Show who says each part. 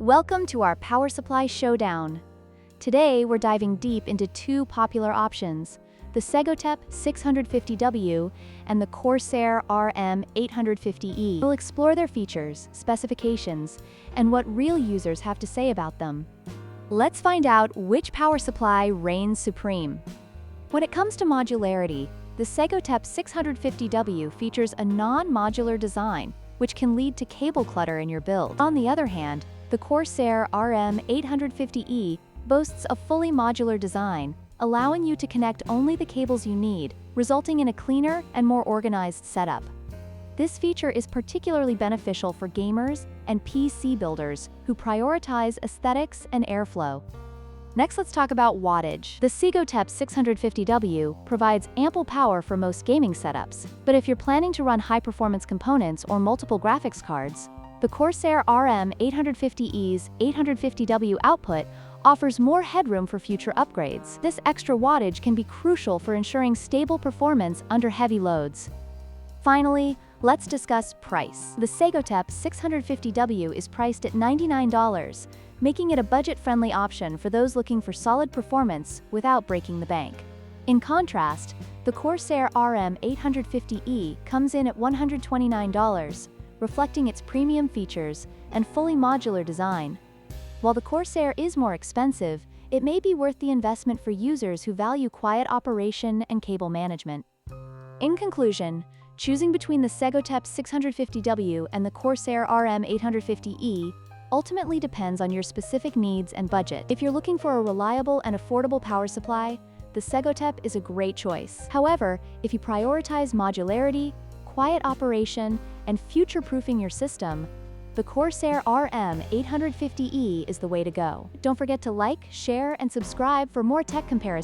Speaker 1: Welcome to our power supply showdown. Today we're diving deep into two popular options, the Segotep 650W and the Corsair RM850E. We'll explore their features, specifications, and what real users have to say about them. Let's find out which power supply reigns supreme. When it comes to modularity, the Segotep 650W features a non-modular design, which can lead to cable clutter in your build. On the other hand, the Corsair RM850E boasts a fully modular design, allowing you to connect only the cables you need, resulting in a cleaner and more organized setup. This feature is particularly beneficial for gamers and PC builders who prioritize aesthetics and airflow. Next, let's talk about wattage. The Segotep 650W provides ample power for most gaming setups, but if you're planning to run high-performance components or multiple graphics cards, the Corsair RM850E's 850W output offers more headroom for future upgrades. This extra wattage can be crucial for ensuring stable performance under heavy loads. Finally, let's discuss price. The Segotep 650W is priced at $99, making it a budget-friendly option for those looking for solid performance without breaking the bank. In contrast, the Corsair RM850E comes in at $129, reflecting its premium features and fully modular design. While the Corsair is more expensive, it may be worth the investment for users who value quiet operation and cable management. In conclusion, choosing between the Segotep 650W and the Corsair RM850E ultimately depends on your specific needs and budget. If you're looking for a reliable and affordable power supply, the Segotep is a great choice. However, if you prioritize modularity, quiet operation, and future-proofing your system, the Corsair RM850E is the way to go. Don't forget to like, share, and subscribe for more tech comparisons.